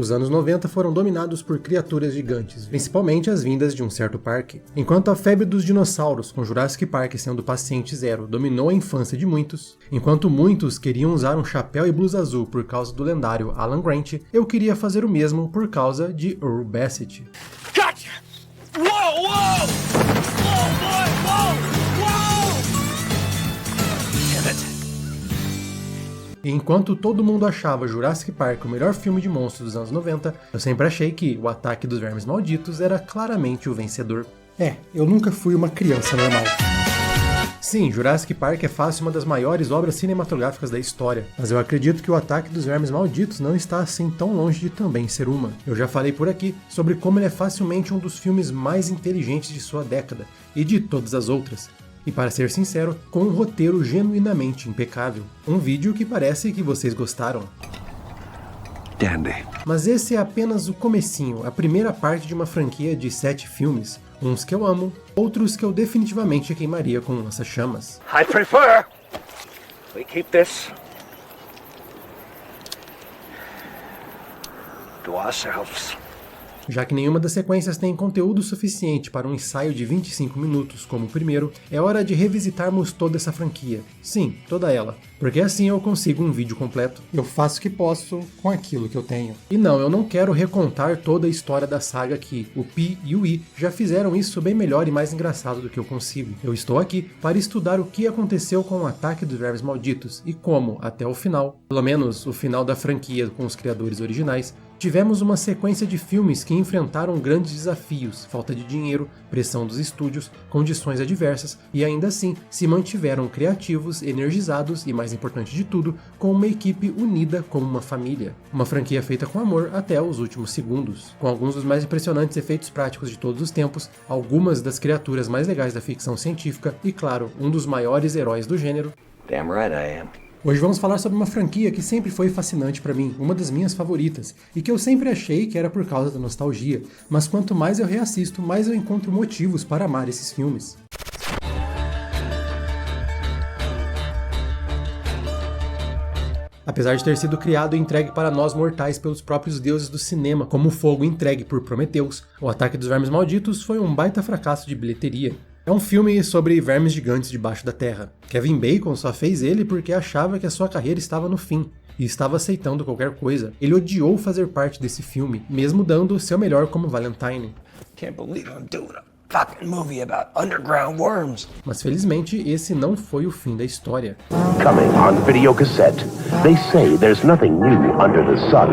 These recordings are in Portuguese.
Os anos 90 foram dominados por criaturas gigantes, principalmente as vindas de um certo parque. Enquanto a febre dos dinossauros, com Jurassic Park sendo o paciente zero, dominou a infância de muitos, enquanto muitos queriam usar um chapéu e blusa azul por causa do lendário Alan Grant, eu queria fazer o mesmo por causa de Earl Bassett. Gotcha! Whoa, whoa! Whoa, boy, whoa! Whoa! Damn it! E enquanto todo mundo achava Jurassic Park o melhor filme de monstros dos anos 90, eu sempre achei que O Ataque dos Vermes Malditos era claramente o vencedor. Eu nunca fui uma criança normal. Sim, Jurassic Park é fácil uma das maiores obras cinematográficas da história, mas eu acredito que O Ataque dos Vermes Malditos não está assim tão longe de também ser uma. Eu já falei por aqui sobre como ele é facilmente um dos filmes mais inteligentes de sua década, e de todas as outras. E para ser sincero, com um roteiro genuinamente impecável. Um vídeo que parece que vocês gostaram. Dandy. Mas esse é apenas o comecinho, a primeira parte de uma franquia de 7 filmes. Uns que eu amo, outros que eu definitivamente queimaria com lança-chamas. I prefer we keep this to ourselves. Já que nenhuma das sequências tem conteúdo suficiente para um ensaio de 25 minutos como o primeiro, é hora de revisitarmos toda essa franquia. Sim, toda ela. Porque assim eu consigo um vídeo completo. Eu faço o que posso com aquilo que eu tenho. E não, eu não quero recontar toda a história da saga aqui. O Pi e o I já fizeram isso bem melhor e mais engraçado do que eu consigo. Eu estou aqui para estudar o que aconteceu com o Ataque dos Vermes Malditos e como, até o final, pelo menos o final da franquia com os criadores originais, tivemos uma sequência de filmes que enfrentaram grandes desafios, falta de dinheiro, pressão dos estúdios, condições adversas e ainda assim se mantiveram criativos, energizados e, mais importante de tudo, com uma equipe unida como uma família. Uma franquia feita com amor até os últimos segundos, com alguns dos mais impressionantes efeitos práticos de todos os tempos, algumas das criaturas mais legais da ficção científica e, claro, um dos maiores heróis do gênero. Damn right I am. Hoje vamos falar sobre uma franquia que sempre foi fascinante pra mim, uma das minhas favoritas, e que eu sempre achei que era por causa da nostalgia, mas quanto mais eu reassisto, mais eu encontro motivos para amar esses filmes. Apesar de ter sido criado e entregue para nós mortais pelos próprios deuses do cinema, como o fogo entregue por Prometheus, O Ataque dos Vermes Malditos foi um baita fracasso de bilheteria. É um filme sobre vermes gigantes debaixo da terra. Kevin Bacon só fez ele porque achava que a sua carreira estava no fim, e estava aceitando qualquer coisa. Ele odiou fazer parte desse filme, mesmo dando o seu melhor como Valentine. Can't believe I'm doing a fucking movie about underground worms. Mas felizmente esse não foi o fim da história. Coming on videocassette. They say there's nothing new under the sun,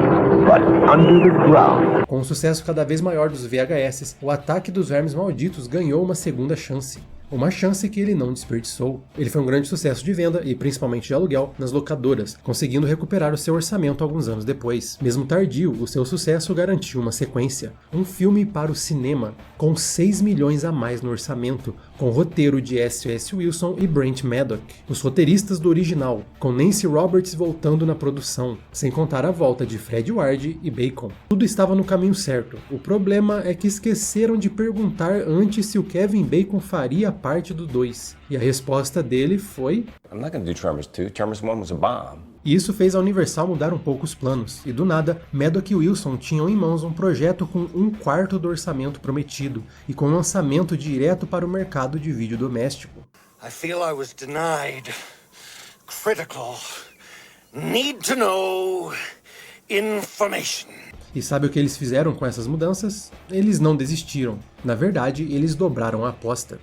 but under the ground. Com o sucesso cada vez maior dos VHS, O Ataque dos Vermes Malditos ganhou uma segunda chance. Uma chance que ele não desperdiçou. Ele foi um grande sucesso de venda e principalmente de aluguel nas locadoras, conseguindo recuperar o seu orçamento alguns anos depois. Mesmo tardio, o seu sucesso garantiu uma sequência. Um filme para o cinema, com 6 milhões a mais no orçamento, com roteiro de S.S. Wilson e Brent Maddock. Os roteiristas do original, com Nancy Roberts voltando na produção, sem contar a volta de Fred Ward e Bacon. Tudo estava no caminho certo. O problema é que esqueceram de perguntar antes se o Kevin Bacon faria parte do 2. E a resposta dele foi... I'm not gonna do Tremors 2. Tremors 1 was a bomb. E isso fez a Universal mudar um pouco os planos, e do nada, Maddock e Wilson tinham em mãos um projeto com 1/4 do orçamento prometido, e com lançamento direto para o mercado de vídeo doméstico. I feel I was denied critical, need to know information. E sabe o que eles fizeram com essas mudanças? Eles não desistiram. Na verdade, eles dobraram a aposta.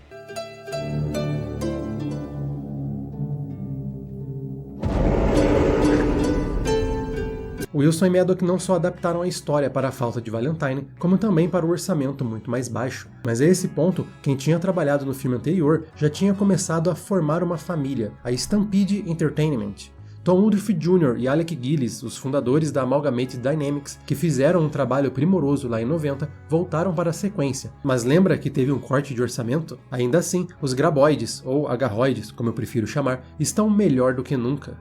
Wilson e Maddock não só adaptaram a história para a falta de Valentine, como também para o orçamento muito mais baixo. Mas a esse ponto, quem tinha trabalhado no filme anterior já tinha começado a formar uma família, a Stampede Entertainment. Tom Woodruff Jr. e Alec Gillis, os fundadores da Amalgamated Dynamics, que fizeram um trabalho primoroso lá em 90, voltaram para a sequência. Mas lembra que teve um corte de orçamento? Ainda assim, os graboides, ou agarroides, como eu prefiro chamar, estão melhor do que nunca.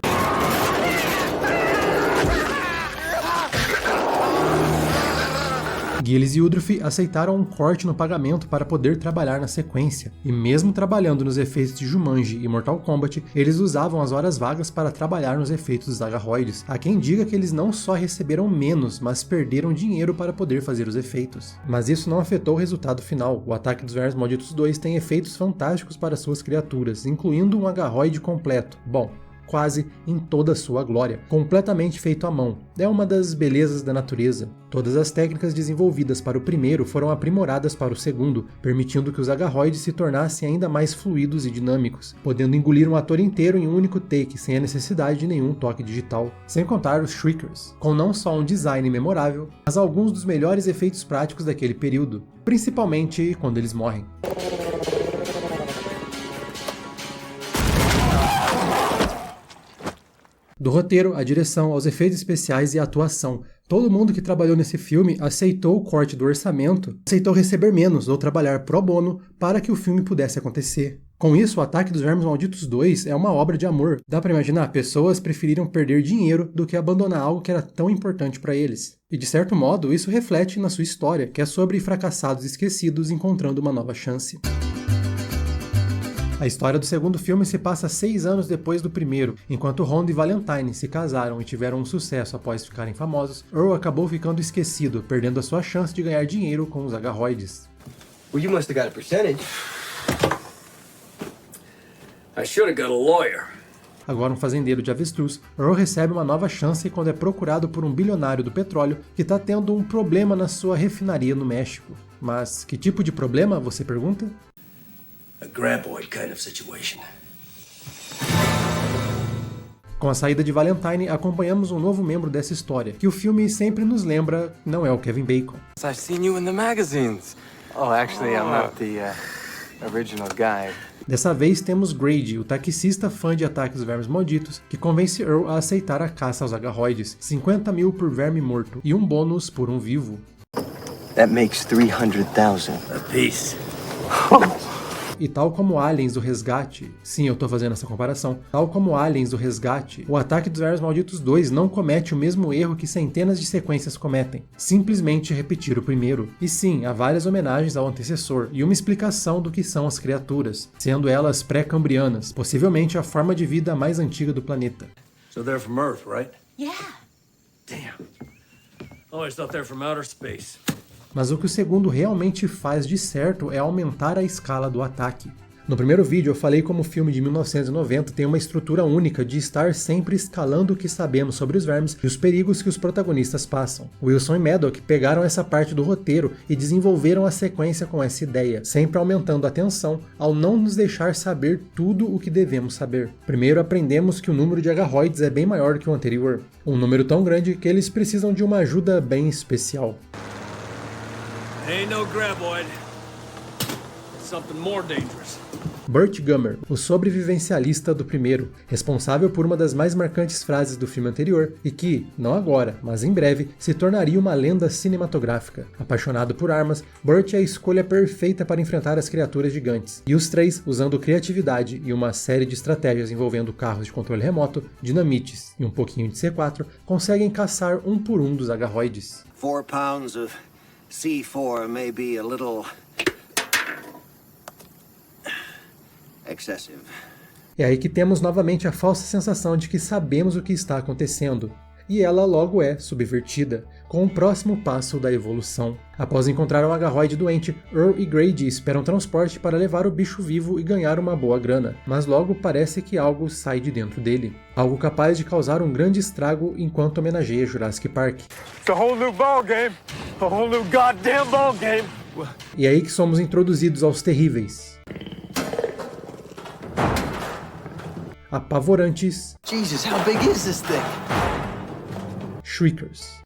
Gillis e Woodruff aceitaram um corte no pagamento para poder trabalhar na sequência, e mesmo trabalhando nos efeitos de Jumanji e Mortal Kombat, eles usavam as horas vagas para trabalhar nos efeitos dos agarroides. Há quem diga que eles não só receberam menos, mas perderam dinheiro para poder fazer os efeitos. Mas isso não afetou o resultado final. O Ataque dos Vermes Malditos 2 tem efeitos fantásticos para suas criaturas, incluindo um agarroide completo. Bom, quase em toda a sua glória, completamente feito à mão. É uma das belezas da natureza. Todas as técnicas desenvolvidas para o primeiro foram aprimoradas para o segundo, permitindo que os agarroides se tornassem ainda mais fluidos e dinâmicos, podendo engolir um ator inteiro em um único take, sem a necessidade de nenhum toque digital. Sem contar os Shriekers, com não só um design memorável, mas alguns dos melhores efeitos práticos daquele período, principalmente quando eles morrem. Do roteiro, à direção, aos efeitos especiais e à atuação, todo mundo que trabalhou nesse filme aceitou o corte do orçamento, aceitou receber menos ou trabalhar pro bono para que o filme pudesse acontecer. Com isso, o Ataque dos Vermes Malditos 2 é uma obra de amor. Dá pra imaginar, pessoas preferiram perder dinheiro do que abandonar algo que era tão importante para eles. E de certo modo, isso reflete na sua história, que é sobre fracassados esquecidos encontrando uma nova chance. A história do segundo filme se passa 6 anos depois do primeiro. Enquanto Rhonda e Valentine se casaram e tiveram um sucesso após ficarem famosos, Earl acabou ficando esquecido, perdendo a sua chance de ganhar dinheiro com os agarroides. Well, you must have got a percentage. I should have got a lawyer. Agora um fazendeiro de avestruz, Earl recebe uma nova chance quando é procurado por um bilionário do petróleo que está tendo um problema na sua refinaria no México. Mas que tipo de problema, você pergunta? A graboid kind of situation. Com a saída de Valentine, acompanhamos um novo membro dessa história, que o filme sempre nos lembra não é o Kevin Bacon. I've seen you in the magazines. Oh, actually, I'm not the original guy. Dessa vez temos Grady, o taxista fã de Ataque dos Vermes Malditos, que convence Earl a aceitar a caça aos agarroides, 50 mil por verme morto e um bônus por um vivo. That makes 300,000 A piece. E tal como Aliens do Resgate, sim, eu tô fazendo essa comparação, tal como Aliens do Resgate, o Ataque dos Vermes Malditos 2 não comete o mesmo erro que centenas de sequências cometem, simplesmente repetir o primeiro. E sim, há várias homenagens ao antecessor e uma explicação do que são as criaturas, sendo elas pré-cambrianas, possivelmente a forma de vida mais antiga do planeta. So they're from Earth, right? Yeah. Damn. Always thought they're from outer space. Mas o que o segundo realmente faz de certo é aumentar a escala do ataque. No primeiro vídeo eu falei como o filme de 1990 tem uma estrutura única de estar sempre escalando o que sabemos sobre os vermes e os perigos que os protagonistas passam. Wilson e Maddock pegaram essa parte do roteiro e desenvolveram a sequência com essa ideia, sempre aumentando a tensão ao não nos deixar saber tudo o que devemos saber. Primeiro aprendemos que o número de agarroides é bem maior que o anterior, um número tão grande que eles precisam de uma ajuda bem especial. Ain't no graboid. Something more dangerous. Burt Gummer, o sobrevivencialista do primeiro, responsável por uma das mais marcantes frases do filme anterior e que, não agora, mas em breve, se tornaria uma lenda cinematográfica. Apaixonado por armas, Burt é a escolha perfeita para enfrentar as criaturas gigantes. E os três, usando criatividade e uma série de estratégias envolvendo carros de controle remoto, dinamites e um pouquinho de C4, conseguem caçar um por um dos agarroides. 4 pounds of C4 may be a little excessive. É aí que temos novamente a falsa sensação de que sabemos o que está acontecendo, e ela logo é subvertida, com o próximo passo da evolução. Após encontrar um agarroide doente, Earl e Grady esperam transporte para levar o bicho vivo e ganhar uma boa grana, mas logo parece que algo sai de dentro dele. Algo capaz de causar um grande estrago enquanto homenageia Jurassic Park. It's a whole new ball game. A whole new goddamn ball game. E é aí que somos introduzidos aos terríveis, apavorantes Jesus, how big is this thing? Shriekers.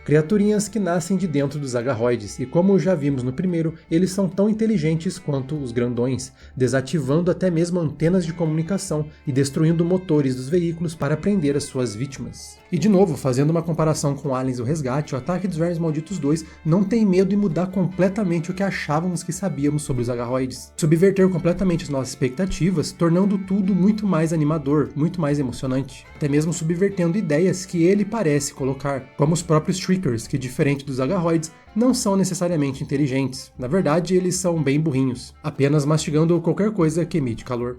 Criaturinhas que nascem de dentro dos agarroides, e como já vimos no primeiro, eles são tão inteligentes quanto os grandões, desativando até mesmo antenas de comunicação e destruindo motores dos veículos para prender as suas vítimas. E de novo, fazendo uma comparação com Aliens o Resgate, o Ataque dos Vermes Malditos 2 não tem medo em mudar completamente o que achávamos que sabíamos sobre os agarroides. Subverter completamente as nossas expectativas, tornando tudo muito mais animador, muito mais emocionante. Até mesmo subvertendo ideias que ele parece colocar, como os próprios Shriekers, que diferente dos agarroides, não são necessariamente inteligentes. Na verdade, eles são bem burrinhos, apenas mastigando qualquer coisa que emite calor.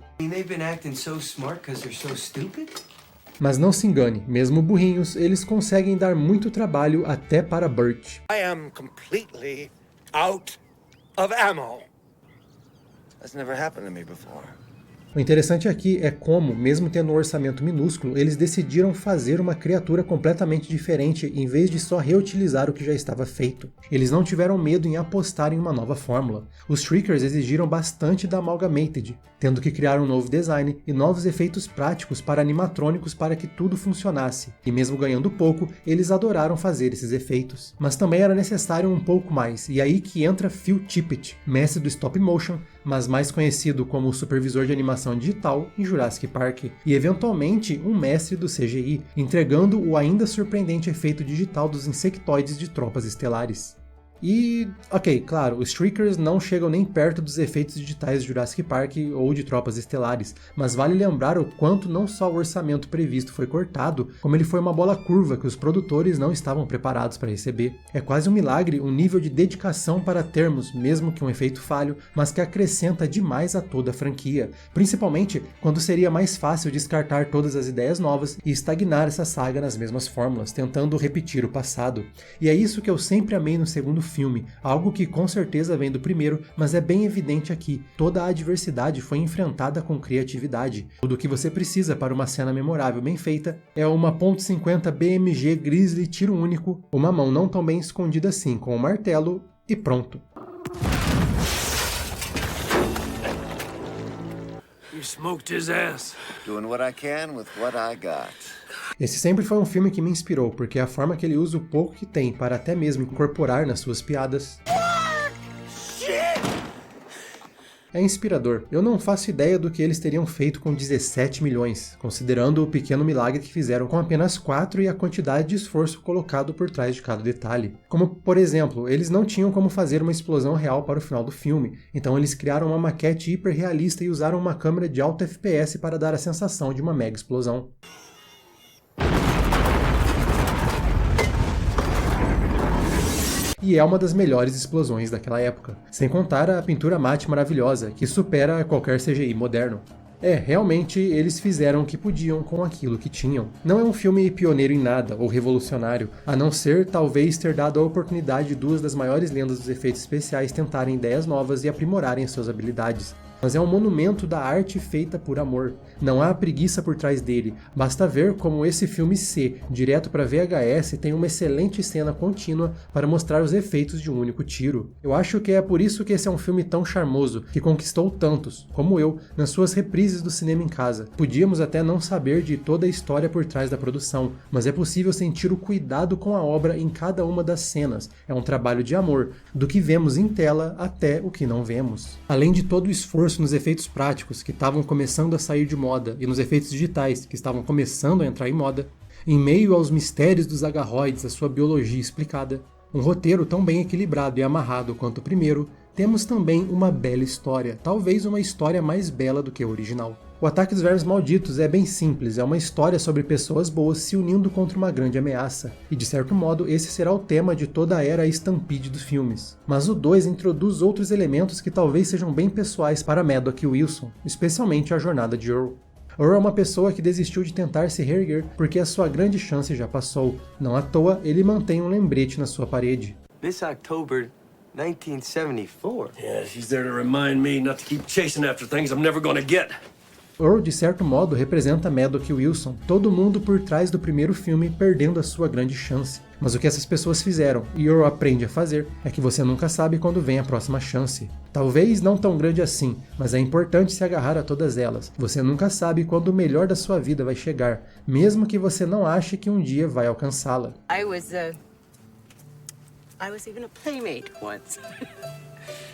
Mas não se engane, mesmo burrinhos, eles conseguem dar muito trabalho até para Burt. I am completely out of ammo. That's never happened to me before. O interessante aqui é como, mesmo tendo um orçamento minúsculo, eles decidiram fazer uma criatura completamente diferente em vez de só reutilizar o que já estava feito. Eles não tiveram medo em apostar em uma nova fórmula. Os Shriekers exigiram bastante da Amalgamated, tendo que criar um novo design e novos efeitos práticos para animatrônicos para que tudo funcionasse. E mesmo ganhando pouco, eles adoraram fazer esses efeitos. Mas também era necessário um pouco mais, e aí que entra Phil Tippett, mestre do stop motion, mas mais conhecido como supervisor de animação digital em Jurassic Park, e eventualmente um mestre do CGI, entregando o ainda surpreendente efeito digital dos insectoides de Tropas Estelares. E, ok, claro, os Shriekers não chegam nem perto dos efeitos digitais de Jurassic Park ou de Tropas Estelares, mas vale lembrar o quanto não só o orçamento previsto foi cortado, como ele foi uma bola curva que os produtores não estavam preparados para receber. É quase um milagre o nível de dedicação para termos, mesmo que um efeito falho, mas que acrescenta demais a toda a franquia, principalmente quando seria mais fácil descartar todas as ideias novas e estagnar essa saga nas mesmas fórmulas, tentando repetir o passado. E é isso que eu sempre amei no segundo filme, algo que com certeza vem do primeiro, mas é bem evidente aqui. Toda a adversidade foi enfrentada com criatividade. Tudo o que você precisa para uma cena memorável bem feita é uma .50 BMG Grizzly tiro único, uma mão não tão bem escondida assim com o martelo e pronto. You smoked his ass. Doing what I can with what I got. Esse sempre foi um filme que me inspirou, porque a forma que ele usa o pouco que tem para até mesmo incorporar nas suas piadas é inspirador. Eu não faço ideia do que eles teriam feito com 17 milhões, considerando o pequeno milagre que fizeram com apenas 4 e a quantidade de esforço colocado por trás de cada detalhe. Como, por exemplo, eles não tinham como fazer uma explosão real para o final do filme, então eles criaram uma maquete hiperrealista e usaram uma câmera de alto FPS para dar a sensação de uma mega explosão. E é uma das melhores explosões daquela época, sem contar a pintura mate maravilhosa, que supera qualquer CGI moderno. Realmente eles fizeram o que podiam com aquilo que tinham. Não é um filme pioneiro em nada, ou revolucionário, a não ser talvez ter dado a oportunidade de duas das maiores lendas dos efeitos especiais tentarem ideias novas e aprimorarem suas habilidades. Mas é um monumento da arte feita por amor. Não há preguiça por trás dele. Basta ver como esse filme C, direto para VHS, tem uma excelente cena contínua para mostrar os efeitos de um único tiro. Eu acho que é por isso que esse é um filme tão charmoso, que conquistou tantos, como eu, nas suas reprises do cinema em casa. Podíamos até não saber de toda a história por trás da produção, mas é possível sentir o cuidado com a obra em cada uma das cenas. É um trabalho de amor, do que vemos em tela até o que não vemos. Além de todo o esforço nos efeitos práticos que estavam começando a sair de moda e nos efeitos digitais que estavam começando a entrar em moda, em meio aos mistérios dos agarroides, a sua biologia explicada, um roteiro tão bem equilibrado e amarrado quanto o primeiro, temos também uma bela história, talvez uma história mais bela do que a original. O Ataque dos Vermes Malditos é bem simples, é uma história sobre pessoas boas se unindo contra uma grande ameaça, e de certo modo esse será o tema de toda a era Stampede dos filmes. Mas o 2 introduz outros elementos que talvez sejam bem pessoais para Maddox e Wilson, especialmente a jornada de Earl. Earl é uma pessoa que desistiu de tentar se reerguer porque a sua grande chance já passou. Não à toa, ele mantém um lembrete na sua parede. This October 1974. Yeah, she's there to remind me not to keep chasing after things I'm never gonna get. Earl, de certo modo, representa Maddox e Wilson, todo mundo por trás do primeiro filme perdendo a sua grande chance. Mas o que essas pessoas fizeram, e Earl aprende a fazer, é que você nunca sabe quando vem a próxima chance. Talvez não tão grande assim, mas é importante se agarrar a todas elas. Você nunca sabe quando o melhor da sua vida vai chegar, mesmo que você não ache que um dia vai alcançá-la. I was I was even a playmate once.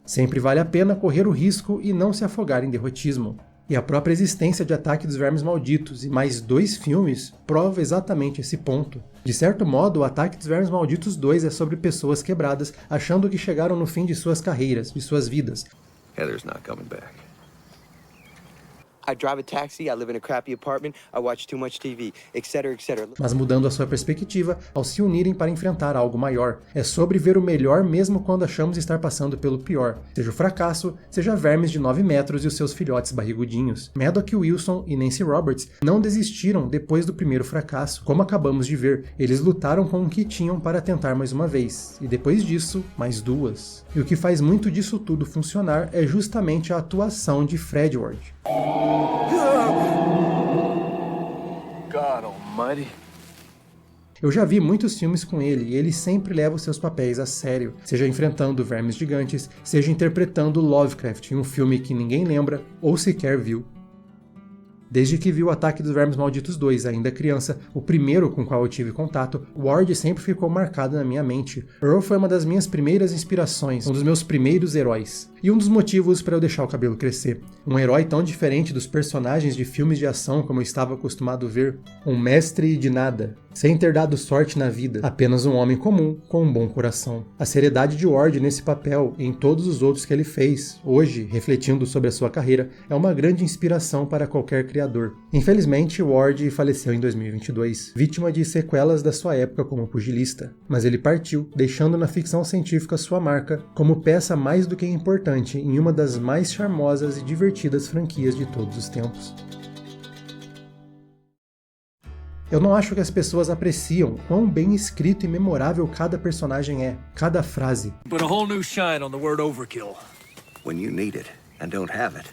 Sempre vale a pena correr o risco e não se afogar em derrotismo. E a própria existência de Ataque dos Vermes Malditos e mais 2 filmes prova exatamente esse ponto. De certo modo, o Ataque dos Vermes Malditos 2 é sobre pessoas quebradas achando que chegaram no fim de suas carreiras, de suas vidas. Heather's not coming back. I drive a taxi, I live in a crappy apartment, I watch too much TV, etc, etc. Mas mudando a sua perspectiva ao se unirem para enfrentar algo maior. É sobre ver o melhor mesmo quando achamos estar passando pelo pior. Seja o fracasso, seja vermes de 9 metros e os seus filhotes barrigudinhos. Maddox Wilson e Nancy Roberts não desistiram depois do primeiro fracasso. Como acabamos de ver, eles lutaram com o que tinham para tentar mais uma vez. E depois disso, mais 2. E o que faz muito disso tudo funcionar é justamente a atuação de Fred Ward. God almighty. Eu já vi muitos filmes com ele e ele sempre leva os seus papéis a sério, seja enfrentando vermes gigantes, seja interpretando Lovecraft em um filme que ninguém lembra ou sequer viu. Desde que vi o Ataque dos Vermes Malditos 2, ainda criança, o primeiro com o qual eu tive contato, Ward sempre ficou marcado na minha mente. Earl foi uma das minhas primeiras inspirações, um dos meus primeiros heróis. E um dos motivos para eu deixar o cabelo crescer. Um herói tão diferente dos personagens de filmes de ação como eu estava acostumado a ver. Um mestre de nada, sem ter dado sorte na vida, apenas um homem comum com um bom coração. A seriedade de Ward nesse papel e em todos os outros que ele fez, hoje, refletindo sobre a sua carreira, é uma grande inspiração para qualquer criador. Infelizmente, Ward faleceu em 2022, vítima de sequelas da sua época como pugilista. Mas ele partiu, deixando na ficção científica sua marca como peça mais do que importante em uma das mais charmosas e divertidas franquias de todos os tempos. Eu não acho que as pessoas apreciam quão bem escrito e memorável cada personagem é, cada frase. Put a whole new shine on the word overkill. When you need it and don't have it,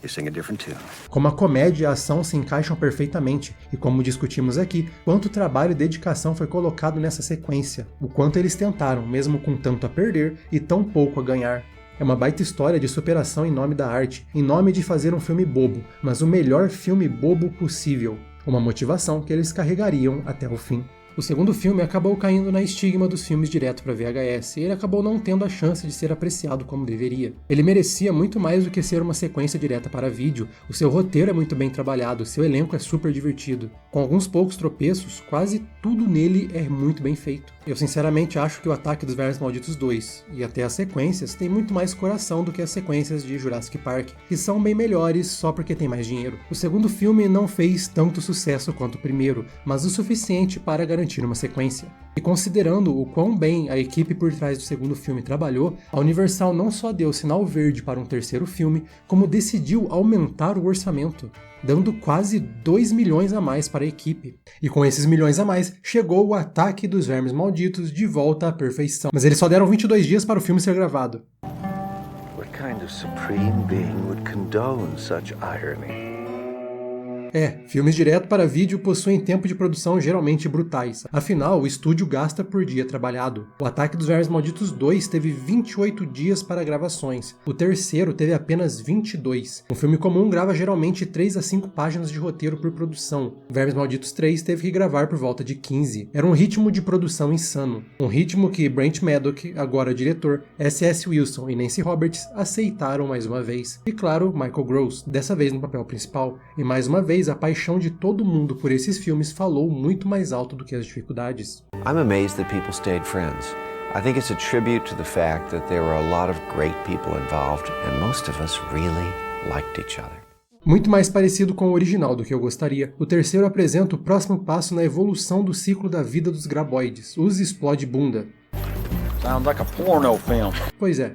you sing a different tune. Como a comédia e a ação se encaixam perfeitamente, e como discutimos aqui, quanto trabalho e dedicação foi colocado nessa sequência, o quanto eles tentaram, mesmo com tanto a perder e tão pouco a ganhar. É uma baita história de superação em nome da arte, em nome de fazer um filme bobo, mas o melhor filme bobo possível. Uma motivação que eles carregariam até o fim. O segundo filme acabou caindo na estigma dos filmes direto para VHS, e ele acabou não tendo a chance de ser apreciado como deveria. Ele merecia muito mais do que ser uma sequência direta para vídeo, o seu roteiro é muito bem trabalhado, seu elenco é super divertido. Com alguns poucos tropeços, quase tudo nele é muito bem feito. Eu sinceramente acho que o Ataque dos Vermes Malditos 2, e até as sequências, tem muito mais coração do que as sequências de Jurassic Park, que são bem melhores só porque tem mais dinheiro. O segundo filme não fez tanto sucesso quanto o primeiro, mas o suficiente para garantir uma sequência. E considerando o quão bem a equipe por trás do segundo filme trabalhou, a Universal não só deu sinal verde para um terceiro filme, como decidiu aumentar o orçamento, dando quase 2 milhões a mais para a equipe. E com esses milhões a mais, chegou o Ataque dos Vermes Malditos de volta à perfeição. Mas eles só deram 22 dias para o filme ser gravado. What kind of supreme being would condone such irony? Filmes direto para vídeo possuem tempo de produção geralmente brutais. Afinal, o estúdio gasta por dia trabalhado. O Ataque dos Vermes Malditos 2 teve 28 dias para gravações. O terceiro teve apenas 22. Um filme comum grava geralmente 3 a 5 páginas de roteiro por produção. Vermes Malditos 3 teve que gravar por volta de 15. Era um ritmo de produção insano. Um ritmo que Brent Maddock, agora diretor, S.S. Wilson e Nancy Roberts aceitaram mais uma vez. E claro, Michael Gross, dessa vez no papel principal. E mais uma vez, a paixão de todo mundo por esses filmes falou muito mais alto do que as dificuldades. I'm amazed that people stayed friends. I think it's a tribute to the fact that there were a lot of great people involved and most of us really liked each other. Muito mais parecido com o original do que eu gostaria, o terceiro apresenta o próximo passo na evolução do ciclo da vida dos graboides, os explode-bunda. Sounds like a porno film. Pois é.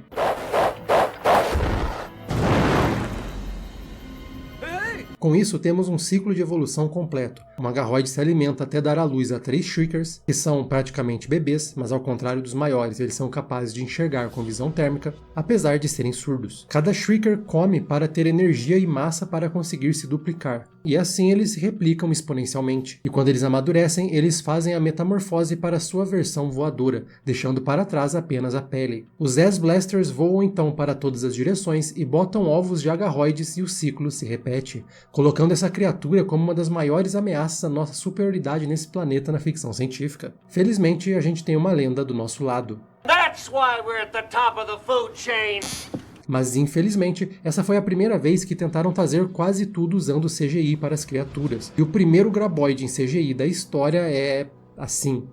Com isso, temos um ciclo de evolução completo. Uma garroide se alimenta até dar à luz a 3 Shriekers, que são praticamente bebês, mas ao contrário dos maiores, eles são capazes de enxergar com visão térmica, apesar de serem surdos. Cada Shrieker come para ter energia e massa para conseguir se duplicar, e assim eles se replicam exponencialmente. E quando eles amadurecem, eles fazem a metamorfose para sua versão voadora, deixando para trás apenas a pele. Os S-Blasters voam então para todas as direções e botam ovos de agarroides e o ciclo se repete, colocando essa criatura como uma das maiores ameaças à nossa superioridade nesse planeta na ficção científica. Felizmente, a gente tem uma lenda do nosso lado. No! That's why we're at the top of the food chain. Mas infelizmente, essa foi a primeira vez que tentaram fazer quase tudo usando CGI para as criaturas. E o primeiro graboide em CGI da história é assim.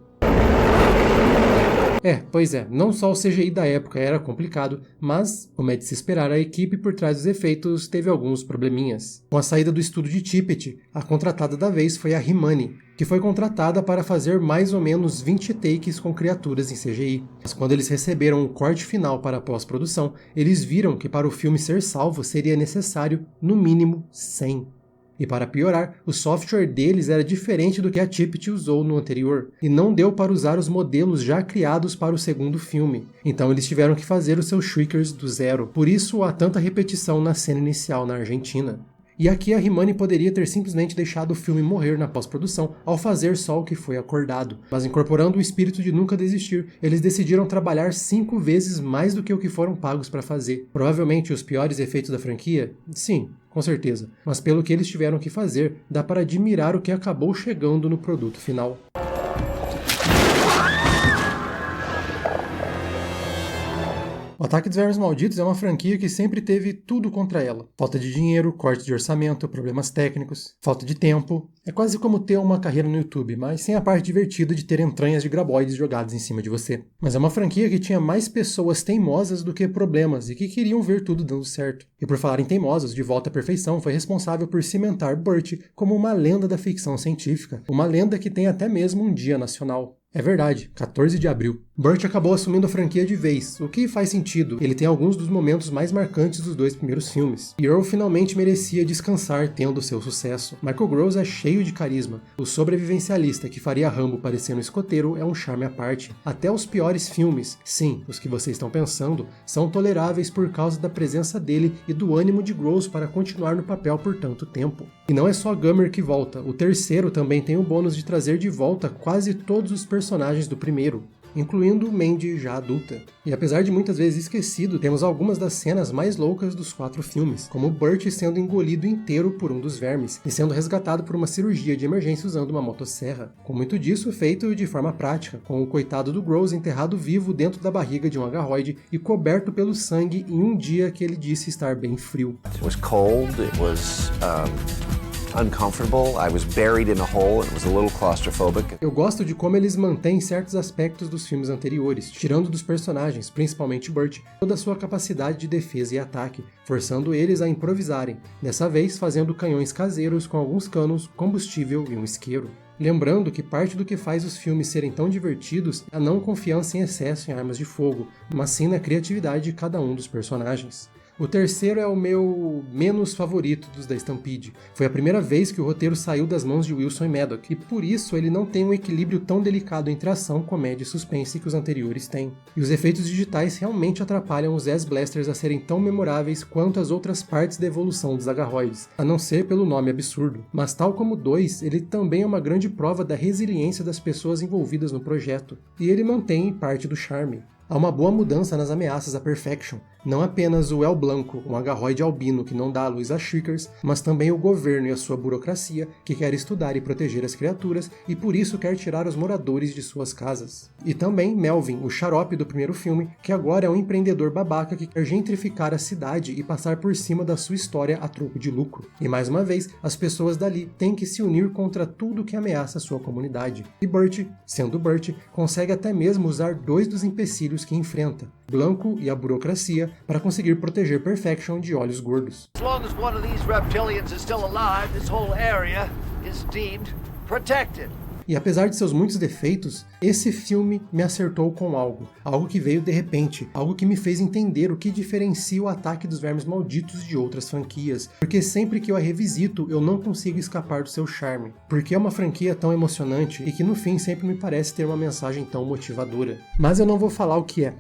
Pois é, não só o CGI da época era complicado, mas, como é de se esperar, a equipe por trás dos efeitos teve alguns probleminhas. Com a saída do estúdio de Tippett, a contratada da vez foi a Himani, que foi contratada para fazer mais ou menos 20 takes com criaturas em CGI. Mas quando eles receberam o corte final para a pós-produção, eles viram que para o filme ser salvo seria necessário, no mínimo, 100. E para piorar, o software deles era diferente do que a Tippett usou no anterior, e não deu para usar os modelos já criados para o segundo filme. Então eles tiveram que fazer os seus Shriekers do zero, por isso há tanta repetição na cena inicial na Argentina. E aqui a Himani poderia ter simplesmente deixado o filme morrer na pós-produção ao fazer só o que foi acordado. Mas incorporando o espírito de nunca desistir, eles decidiram trabalhar 5 vezes mais do que o que foram pagos para fazer. Provavelmente os piores efeitos da franquia? Sim, com certeza. Mas pelo que eles tiveram que fazer, dá para admirar o que acabou chegando no produto final. O Ataque dos Vermes Malditos é uma franquia que sempre teve tudo contra ela. Falta de dinheiro, corte de orçamento, problemas técnicos, falta de tempo. É quase como ter uma carreira no YouTube, mas sem a parte divertida de ter entranhas de graboides jogadas em cima de você. Mas é uma franquia que tinha mais pessoas teimosas do que problemas e que queriam ver tudo dando certo. E por falar em teimosos, De Volta à Perfeição foi responsável por cimentar Burt como uma lenda da ficção científica, uma lenda que tem até mesmo um dia nacional. É verdade, 14 de abril. Burt acabou assumindo a franquia de vez, o que faz sentido, ele tem alguns dos momentos mais marcantes dos 2 primeiros filmes. E Earl finalmente merecia descansar tendo seu sucesso. Michael Gross é cheio de carisma. O sobrevivencialista que faria Rambo parecendo escoteiro é um charme à parte. Até os piores filmes, sim, os que vocês estão pensando, são toleráveis por causa da presença dele e do ânimo de Gross para continuar no papel por tanto tempo. E não é só Gummer que volta, o terceiro também tem o bônus de trazer de volta quase todos os personagens do primeiro, incluindo Mandy já adulta. E apesar de muitas vezes esquecido, temos algumas das cenas mais loucas dos 4 filmes, como Burt sendo engolido inteiro por um dos vermes e sendo resgatado por uma cirurgia de emergência usando uma motosserra. Com muito disso feito de forma prática, com o coitado do Gross enterrado vivo dentro da barriga de um agarroide e coberto pelo sangue em um dia que ele disse estar bem frio. It was cold, it was uncomfortable, I was buried in a hole, it was a little claustrophobic. Eu gosto de como eles mantêm certos aspectos dos filmes anteriores, tirando dos personagens, principalmente Burt, toda a sua capacidade de defesa e ataque, forçando eles a improvisarem, dessa vez fazendo canhões caseiros com alguns canos, combustível e um isqueiro. Lembrando que parte do que faz os filmes serem tão divertidos é a não confiança em excesso em armas de fogo, mas sim na criatividade de cada um dos personagens. O terceiro é o meu menos favorito dos da Stampede. Foi a primeira vez que o roteiro saiu das mãos de Wilson e Maddock, e por isso ele não tem um equilíbrio tão delicado entre ação, comédia e suspense que os anteriores têm. E os efeitos digitais realmente atrapalham os S-Blasters a serem tão memoráveis quanto as outras partes da evolução dos agarroides, a não ser pelo nome absurdo. Mas tal como o 2, ele também é uma grande prova da resiliência das pessoas envolvidas no projeto, e ele mantém parte do charme. Há uma boa mudança nas ameaças à Perfection, não apenas o El Blanco, um agarroide albino que não dá a luz a Shriekers, mas também o governo e a sua burocracia, que quer estudar e proteger as criaturas e por isso quer tirar os moradores de suas casas. E também Melvin, o xarope do primeiro filme, que agora é um empreendedor babaca que quer gentrificar a cidade e passar por cima da sua história a troco de lucro. E mais uma vez, as pessoas dali têm que se unir contra tudo que ameaça a sua comunidade. E Burt, sendo Burt, consegue até mesmo usar 2 dos empecilhos que enfrenta, Blanco e a burocracia, para conseguir proteger Perfection de olhos gordos. As long as one of these reptilians is still alive, this whole area is deemed protected. E apesar de seus muitos defeitos, esse filme me acertou com algo que veio de repente, algo que me fez entender o que diferencia o Ataque dos Vermes Malditos de outras franquias, porque sempre que eu a revisito eu não consigo escapar do seu charme, porque é uma franquia tão emocionante e que no fim sempre me parece ter uma mensagem tão motivadora. Mas eu não vou falar o que é.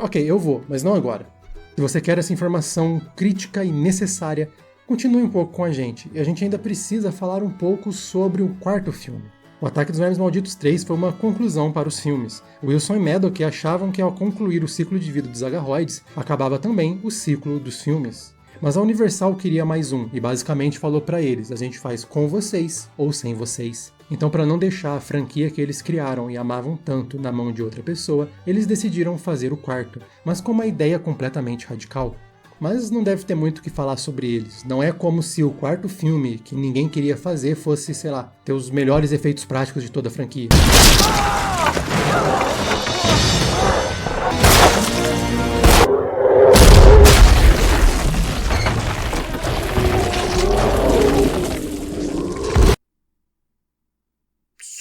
Ok, eu vou, mas não agora. Se você quer essa informação crítica e necessária, continue um pouco com a gente, e a gente ainda precisa falar um pouco sobre o 4º filme. O Ataque dos Vermes Malditos 3 foi uma conclusão para os filmes. Wilson e Maddock achavam que ao concluir o ciclo de vida dos agarroides, acabava também o ciclo dos filmes. Mas a Universal queria mais um, e basicamente falou para eles, a gente faz com vocês ou sem vocês. Então, para não deixar a franquia que eles criaram e amavam tanto na mão de outra pessoa, eles decidiram fazer o quarto, mas com uma ideia completamente radical. Mas não deve ter muito o que falar sobre eles. Não é como se o quarto filme, que ninguém queria fazer, fosse, sei lá, ter os melhores efeitos práticos de toda a franquia.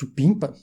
Supimpa?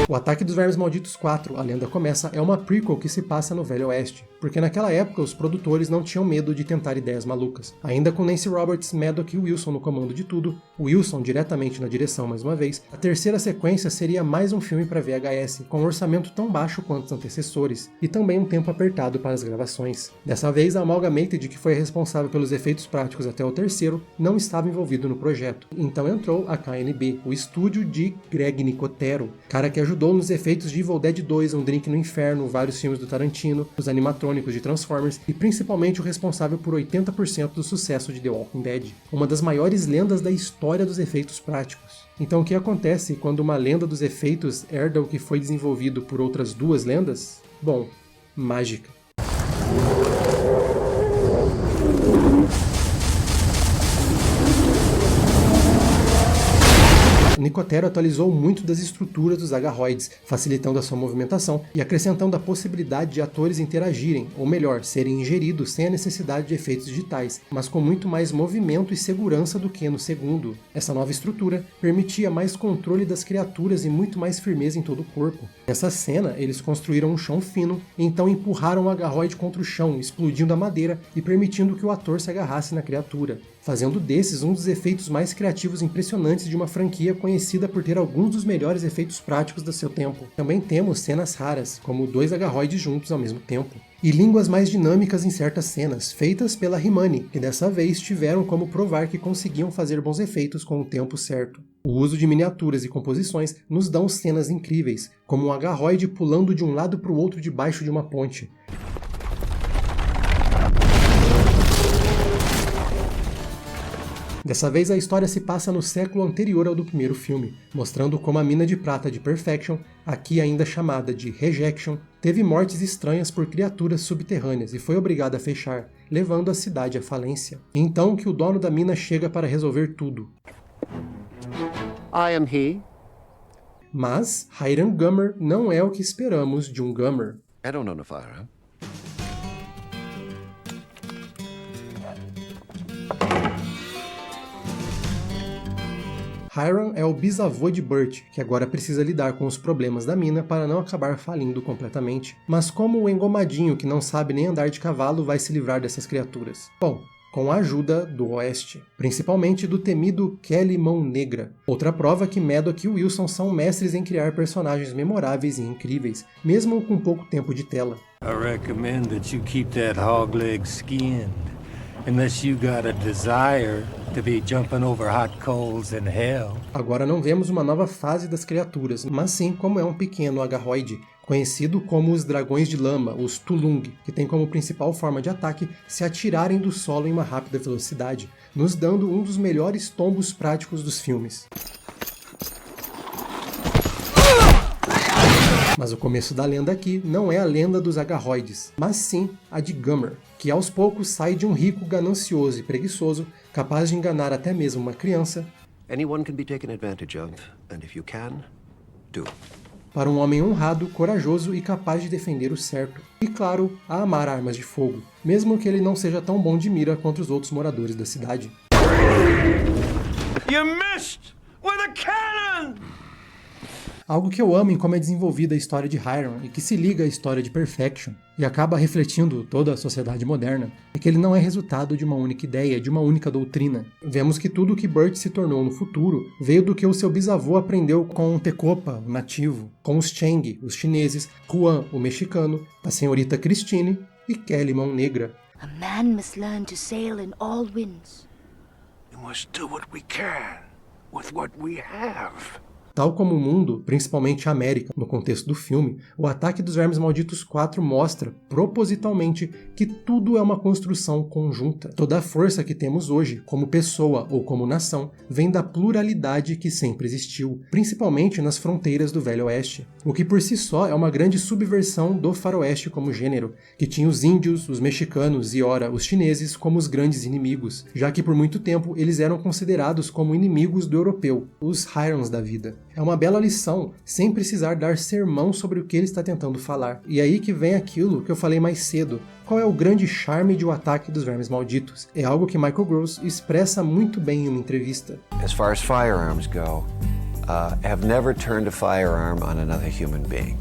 O Ataque dos Vermes Malditos 4, A Lenda Começa, é uma prequel que se passa no Velho Oeste, porque naquela época os produtores não tinham medo de tentar ideias malucas. Ainda com Nancy Roberts, Maddox e Wilson no comando de tudo, Wilson diretamente na direção mais uma vez, a terceira sequência seria mais um filme para VHS, com um orçamento tão baixo quanto os antecessores, e também um tempo apertado para as gravações. Dessa vez, a Amalgamated, que foi responsável pelos efeitos práticos até o terceiro, não estava envolvido no projeto. Então entrou a KNB, o estúdio de Greg Nicotero, cara que ajudou nos efeitos de Evil Dead 2, Um Drink no Inferno, vários filmes do Tarantino, os animatrônicos de Transformers e principalmente o responsável por 80% do sucesso de The Walking Dead, uma das maiores lendas da história dos efeitos práticos. Então o que acontece quando uma lenda dos efeitos herda o que foi desenvolvido por outras duas lendas? Bom, mágica. Nicotero atualizou muito das estruturas dos agarroides, facilitando a sua movimentação e acrescentando a possibilidade de atores interagirem, ou melhor, serem ingeridos sem a necessidade de efeitos digitais, mas com muito mais movimento e segurança do que no segundo. Essa nova estrutura permitia mais controle das criaturas e muito mais firmeza em todo o corpo. Nessa cena, eles construíram um chão fino, e então empurraram o agarroide contra o chão, explodindo a madeira e permitindo que o ator se agarrasse na criatura, fazendo desses um dos efeitos mais criativos e impressionantes de uma franquia conhecida por ter alguns dos melhores efeitos práticos do seu tempo. Também temos cenas raras, como dois agarroides juntos ao mesmo tempo, e línguas mais dinâmicas em certas cenas, feitas pela Rimani, que dessa vez tiveram como provar que conseguiam fazer bons efeitos com o tempo certo. O uso de miniaturas e composições nos dão cenas incríveis, como um agarroide pulando de um lado para o outro debaixo de uma ponte. Dessa vez a história se passa no século anterior ao do primeiro filme, mostrando como a mina de prata de Perfection, aqui ainda chamada de Rejection, teve mortes estranhas por criaturas subterrâneas e foi obrigada a fechar, levando a cidade à falência. Então que o dono da mina chega para resolver tudo. I am he. Mas Hiram Gummer não é o que esperamos de um Gummer. I don't own a firearm. Hiram é o bisavô de Burt, que agora precisa lidar com os problemas da mina para não acabar falindo completamente. Mas como o engomadinho que não sabe nem andar de cavalo vai se livrar dessas criaturas? Bom, com a ajuda do Oeste, principalmente do temido Kelly Mão Negra. Outra prova que Maddox e Wilson são mestres em criar personagens memoráveis e incríveis, mesmo com pouco tempo de tela. I recommend that you keep that hog leg skinned, unless you got a desire to be jumping over hot coals in hell. Agora não vemos uma nova fase das criaturas, mas sim como é um pequeno agarroide, conhecido como os Dragões de Lama, os Tulung, que tem como principal forma de ataque se atirarem do solo em uma rápida velocidade, nos dando um dos melhores tombos práticos dos filmes. Mas o começo da lenda aqui não é a lenda dos agarroides, mas sim a de Gummer, que aos poucos sai de um rico ganancioso e preguiçoso, capaz de enganar até mesmo uma criança, Anyone can be taken advantage of, and if you can, do. Para um homem honrado, corajoso e capaz de defender o certo. E claro, a amar armas de fogo, mesmo que ele não seja tão bom de mira contra os outros moradores da cidade. You missed with a cannon! Algo que eu amo em como é desenvolvida a história de Hiram e que se liga à história de Perfection e acaba refletindo toda a sociedade moderna é que ele não é resultado de uma única ideia, de uma única doutrina. Vemos que tudo o que Burt se tornou no futuro veio do que o seu bisavô aprendeu com Tecopa, o nativo, com os Cheng, os chineses, Juan, o mexicano, a senhorita Christine e Kelly Mão Negra. A man must learn to sail in all winds. We must do what we can with what we have. Tal como o mundo, principalmente a América, no contexto do filme, o Ataque dos Vermes Malditos 4 mostra, propositalmente, que tudo é uma construção conjunta. Toda a força que temos hoje, como pessoa ou como nação, vem da pluralidade que sempre existiu, principalmente nas fronteiras do Velho Oeste, o que por si só é uma grande subversão do faroeste como gênero, que tinha os índios, os mexicanos e, ora, os chineses como os grandes inimigos, já que por muito tempo eles eram considerados como inimigos do europeu, os Hirons da vida. É uma bela lição, sem precisar dar sermão sobre o que ele está tentando falar. E aí que vem aquilo que eu falei mais cedo. Qual é o grande charme de O Ataque dos Vermes Malditos? É algo que Michael Gross expressa muito bem em uma entrevista. As far as firearms go, have never turned a firearm on another human being.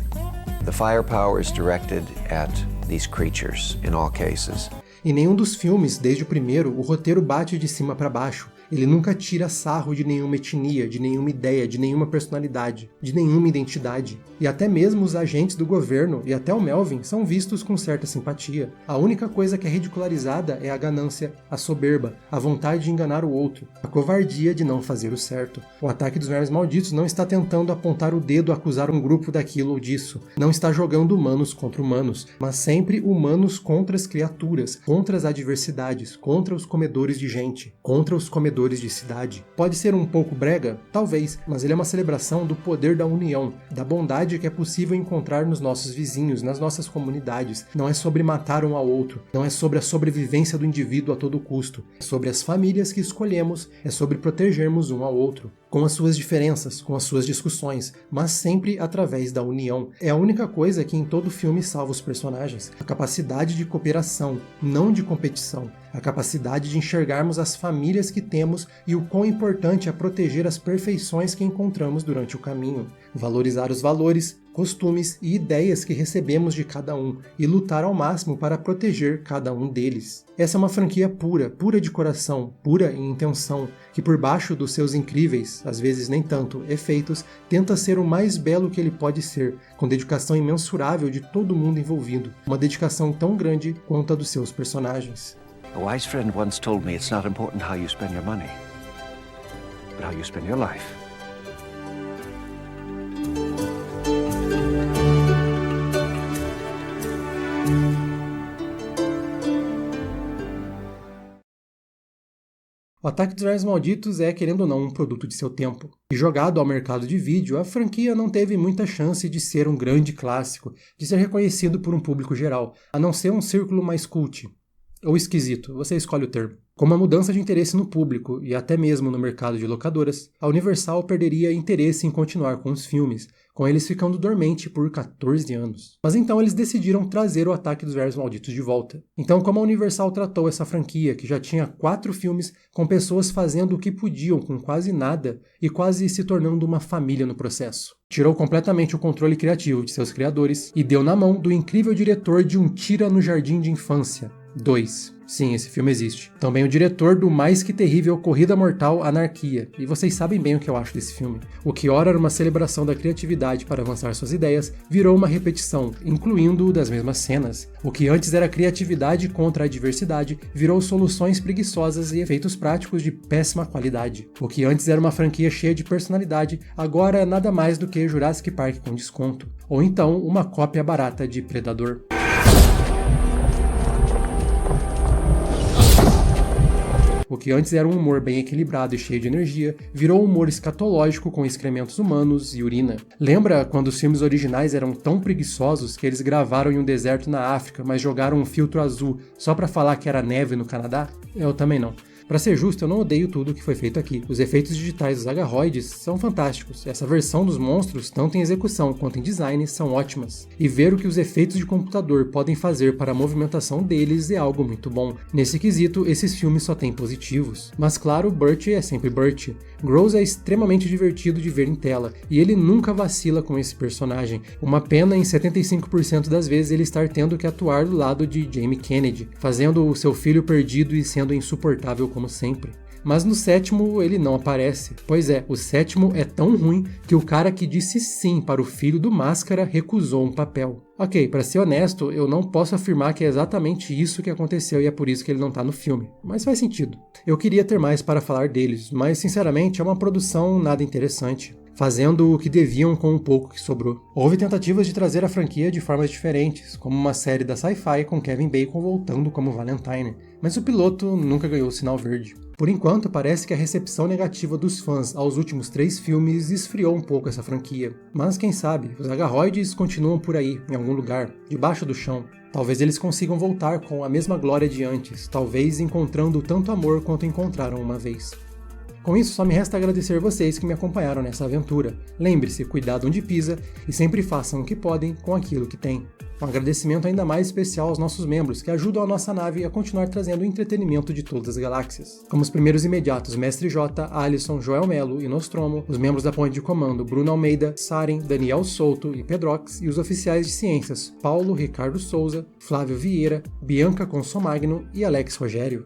The firepower is directed at these creatures, in all cases. Em nenhum dos filmes, desde o primeiro, o roteiro bate de cima para baixo. Ele nunca tira sarro de nenhuma etnia, de nenhuma ideia, de nenhuma personalidade, de nenhuma identidade. E até mesmo os agentes do governo e até o Melvin são vistos com certa simpatia. A única coisa que é ridicularizada é a ganância, a soberba, a vontade de enganar o outro, a covardia de não fazer o certo. O Ataque dos Vermes Malditos não está tentando apontar o dedo a acusar um grupo daquilo ou disso. Não está jogando humanos contra humanos, mas sempre humanos contra as criaturas, contra as adversidades, contra os comedores de gente, contra os comedores de cidade. Pode ser um pouco brega? Talvez, mas ele é uma celebração do poder da união, da bondade que é possível encontrar nos nossos vizinhos, nas nossas comunidades. Não é sobre matar um ao outro, não é sobre a sobrevivência do indivíduo a todo custo, é sobre as famílias que escolhemos, é sobre protegermos um ao outro, com as suas diferenças, com as suas discussões, mas sempre através da união. É a única coisa que em todo filme salva os personagens, a capacidade de cooperação, não de competição, a capacidade de enxergarmos as famílias que temos e o quão importante é proteger as perfeições que encontramos durante o caminho, valorizar os valores, costumes e ideias que recebemos de cada um e lutar ao máximo para proteger cada um deles. Essa é uma franquia pura, pura de coração, pura em intenção, que por baixo dos seus incríveis, às vezes nem tanto, efeitos, tenta ser o mais belo que ele pode ser, com dedicação imensurável de todo mundo envolvido, uma dedicação tão grande quanto a dos seus personagens. A wise friend once told me it's not important how you spend your money, but how you spend your life. O Ataque dos Vermes Malditos é, querendo ou não, um produto de seu tempo. E jogado ao mercado de vídeo, a franquia não teve muita chance de ser um grande clássico, de ser reconhecido por um público geral, a não ser um círculo mais cult. Ou esquisito, você escolhe o termo. Com uma mudança de interesse no público e até mesmo no mercado de locadoras, a Universal perderia interesse em continuar com os filmes, com eles ficando dormente por 14 anos. Mas então eles decidiram trazer o Ataque dos Vermes Malditos de volta. Então, como a Universal tratou essa franquia, que já tinha 4 filmes, com pessoas fazendo o que podiam com quase nada e quase se tornando uma família no processo. Tirou completamente o controle criativo de seus criadores e deu na mão do incrível diretor de Um Tira no Jardim de Infância 2. Sim, esse filme existe. Também o diretor do mais que terrível Corrida Mortal Anarquia. E vocês sabem bem o que eu acho desse filme. O que ora era uma celebração da criatividade para avançar suas ideias, virou uma repetição, incluindo das mesmas cenas. O que antes era criatividade contra a diversidade, virou soluções preguiçosas e efeitos práticos de péssima qualidade. O que antes era uma franquia cheia de personalidade, agora é nada mais do que Jurassic Park com desconto. Ou então, uma cópia barata de Predador. O que antes era um humor bem equilibrado e cheio de energia, virou um humor escatológico com excrementos humanos e urina. Lembra quando os filmes originais eram tão preguiçosos que eles gravaram em um deserto na África, mas jogaram um filtro azul só pra falar que era neve no Canadá? Eu também não. Pra ser justo, eu não odeio tudo que foi feito aqui. Os efeitos digitais dos agarroides são fantásticos. Essa versão dos monstros, tanto em execução quanto em design, são ótimas. E ver o que os efeitos de computador podem fazer para a movimentação deles é algo muito bom. Nesse quesito, esses filmes só têm positivos. Mas claro, Burt é sempre Burt. Gross é extremamente divertido de ver em tela, e ele nunca vacila com esse personagem. Uma pena em 75% das vezes ele estar tendo que atuar do lado de Jamie Kennedy, fazendo o seu filho perdido e sendo insuportável como sempre. Mas no 7º ele não aparece. Pois é, o 7º é tão ruim que o cara que disse sim para o filho do Máscara recusou um papel. Ok, pra ser honesto, eu não posso afirmar que é exatamente isso que aconteceu e é por isso que ele não tá no filme, mas faz sentido. Eu queria ter mais para falar deles, mas sinceramente é uma produção nada interessante. fazendo o que deviam com o pouco que sobrou. Houve tentativas de trazer a franquia de formas diferentes, como uma série da Sci-Fi com Kevin Bacon voltando como Valentine, mas o piloto nunca ganhou o sinal verde. Por enquanto, parece que a recepção negativa dos fãs aos últimos 3 filmes esfriou um pouco essa franquia. Mas quem sabe, os agarroides continuam por aí, em algum lugar, debaixo do chão. Talvez eles consigam voltar com a mesma glória de antes, talvez encontrando tanto amor quanto encontraram uma vez. Com isso, só me resta agradecer vocês que me acompanharam nessa aventura. Lembre-se, cuidado onde pisa e sempre façam o que podem com aquilo que têm. Um agradecimento ainda mais especial aos nossos membros, que ajudam a nossa nave a continuar trazendo o entretenimento de todas as galáxias. Como os primeiros imediatos Mestre J, Alisson, Joel Melo e Nostromo, os membros da ponte de comando Bruno Almeida, Saren, Daniel Souto e Pedrox, e os oficiais de ciências Paulo Ricardo Souza, Flávio Vieira, Bianca Consomagno e Alex Rogério.